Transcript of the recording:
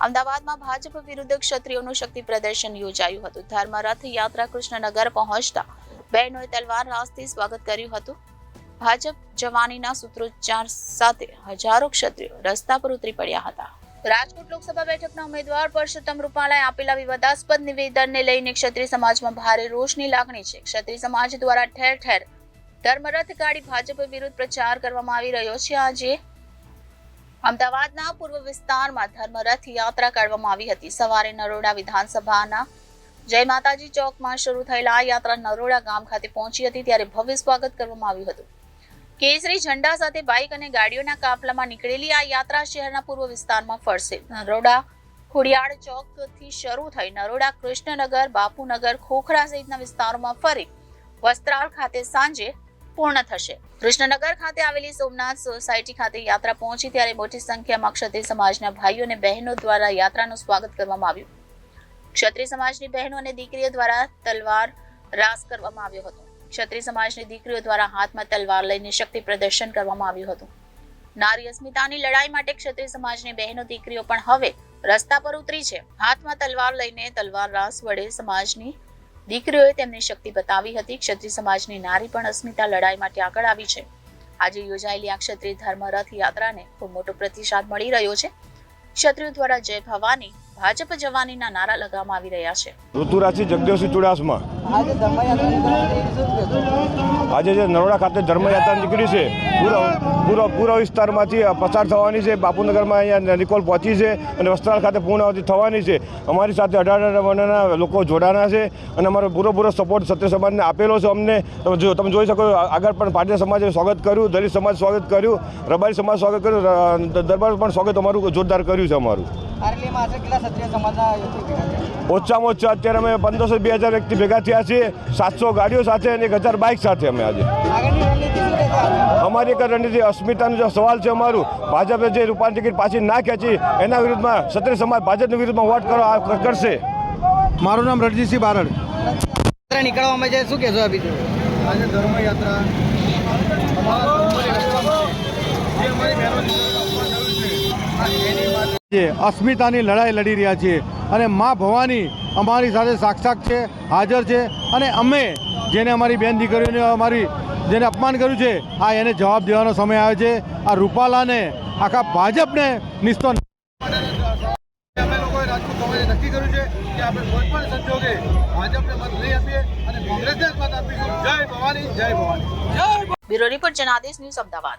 અમદાવાદમાં ભાજપ વિરુદ્ધ ક્ષત્રિયોનું શક્તિ પ્રદર્શન યોજાયું હતું. ધર્મ રથ યાત્રા કૃષ્ણનગર પહોંચતા બહેનોએ તલવાર રાસથી સ્વાગત કર્યું હતું. ભાજપ જવાનીના સૂત્રોચ્ચાર સાથે હજારો ક્ષત્રિયો રસ્તા પર ઉતરી પડ્યા હતા. રાજકોટ લોકસભા બેઠકના ઉમેદવાર પરસોત્તમ રૂપાલાએ આપેલા વિવાદાસ્પદ નિવેદનને લઈને ક્ષત્રિય સમાજમાં ભારે રોષની લાગણી છે. ક્ષત્રિય સમાજ દ્વારા ઠેર ઠેર ધર્મરથ કાઢી ભાજપ વિરુદ્ધ પ્રચાર કરવામાં આવી રહ્યો છે. આજે અમદાવાદના પૂર્વ વિસ્તારમાં ધર્મરથ યાત્રા કાઢવામાં આવી હતી. સવારે નરોડા વિધાનસભાના જય માતાજી ચોકમાં શરૂ થયેલા આ યાત્રા નરોડા ગામ ખાતે પહોંચી હતી. ત્યારે ભવ્ય સ્વાગત કરવામાં આવ્યું હતું. કેસરી ઝંડા સાથે બાઇક અને ગાડીઓના કાફલામાં નીકળેલી આ યાત્રા શહેરના પૂર્વ વિસ્તારમાં ફરશે. નરોડા ખોડિયાળ ચોકથી શરૂ થઈ નરોડા કૃષ્ણનગર, બાપુનગર, ખોખરા સહિતના વિસ્તારોમાં ફરી વસ્ત્રાલ ખાતે સાંજે પૂર્ણ થશે. કૃષ્ણનગર ખાતે આવેલી સોમનાથ સોસાયટી ખાતે યાત્રા પહોંચી ત્યારે મોટી સંખ્યામાં ક્ષત્રિય સમાજના ભાઈઓ અને બહેનો દ્વારા યાત્રાનું સ્વાગત કરવામાં આવ્યું. ક્ષત્રિય સમાજની બહેનો અને દીકરીઓ દ્વારા તલવાર રાસ કરવામાં આવ્યો હતો. ક્ષત્રિય સમાજની દીકરીઓ દ્વારા હાથમાં તલવાર લઈને શક્તિ પ્રદર્શન કરવામાં આવ્યું હતું. નારી અસ્મિતાની લડાઈ માટે ક્ષત્રિય સમાજની બહેનો દીકરીઓ પણ હવે રસ્તા પર ઉતરી છે. હાથમાં તલવાર લઈને તલવાર રાસ વડે સમાજની દીકરીઓએ તેમની શક્તિ બતાવી હતી. ક્ષત્રિય સમાજની નારી પણ અસ્મિતા લડાઈ માટે આગળ આવી છે. આજે યોજાયેલી આ ક્ષત્રિય ધર્મ રથ યાત્રાને ખૂબ મોટો પ્રતિસાદ મળી રહ્યો છે. ક્ષત્રિયો દ્વારા જય ભવાની, ભાજપ જવાનીના નારા લગાવવામાં આવી રહ્યા છે. ઋતુરાજસિંહ જગદેવસિંહ ચુડાસમા આજે જે નરોડા ખાતે ધર્મયાત્રા નીકળી છે, પૂર્વ વિસ્તારમાંથી પસાર થવાની છે. બાપુનગરમાં અહીંયા નિકોલ પહોંચી છે અને વસ્ત્રાલ ખાતે પૂર્ણાવતી થવાની છે. અમારી સાથે 18 વર્ણના લોકો જોડાના છે અને અમારો પૂરો સપોર્ટ ક્ષત્રિય સમાજને આપેલો છે. અમને તમે જોઈ શકો આગળ પણ પાટીદાર સમાજે સ્વાગત કર્યું, દલિત સમાજ સ્વાગત કર્યું, રબારી સમાજ સ્વાગત કર્યું, દરબાર પણ સ્વાગત અમારું જોરદાર કર્યું છે. અમારું ઓછામાં ઓછા અત્યારે અમે 1500-2000 વ્યક્તિ ભેગા થયા છીએ. 700 ગાડીઓ સાથે અને 1000 બાઇક સાથે. અમે આજે અમારી એક રણનીતિ અસ્મિતાનો જે સવાલ છે, અમારું ભાજપે જે રૂપાની ટિકિટ પાછી ના ખેંચી એના વિરુદ્ધમાં ક્ષત્રિય સમાજ ભાજપની વિરુદ્ધમાં વોટ કરશે. મારું નામ રણજીતસિંહ બારડ. નીકળવામાં છે, શું કહેશો? આજે ધર્મયાત્રા અસ્મિતાની લડાઈ લડી રહ્યા છીએ અને મા ભવાની અમારી સાથે સાક્ષાત છે, હાજર છે અને અમે જેને અમારી બેન દીકરીઓને અમારી જેને અપમાન કર્યું છે એને જવાબ દેવાનો સમય આવે છે. આ રૂપાલાને આખા ભાજપને નિસ્તો અમે લોકોએ રાજકોટ સમાજે નક્કી કર્યું છે કે આપણે કોઈ પણ સંજોગે ભાજપને મત નહીં આપીએ અને કોંગ્રેસને જ મત આપીશું. જય ભવાની, જય Bhavani. Bureau report Janadesh news, Ahmedabad.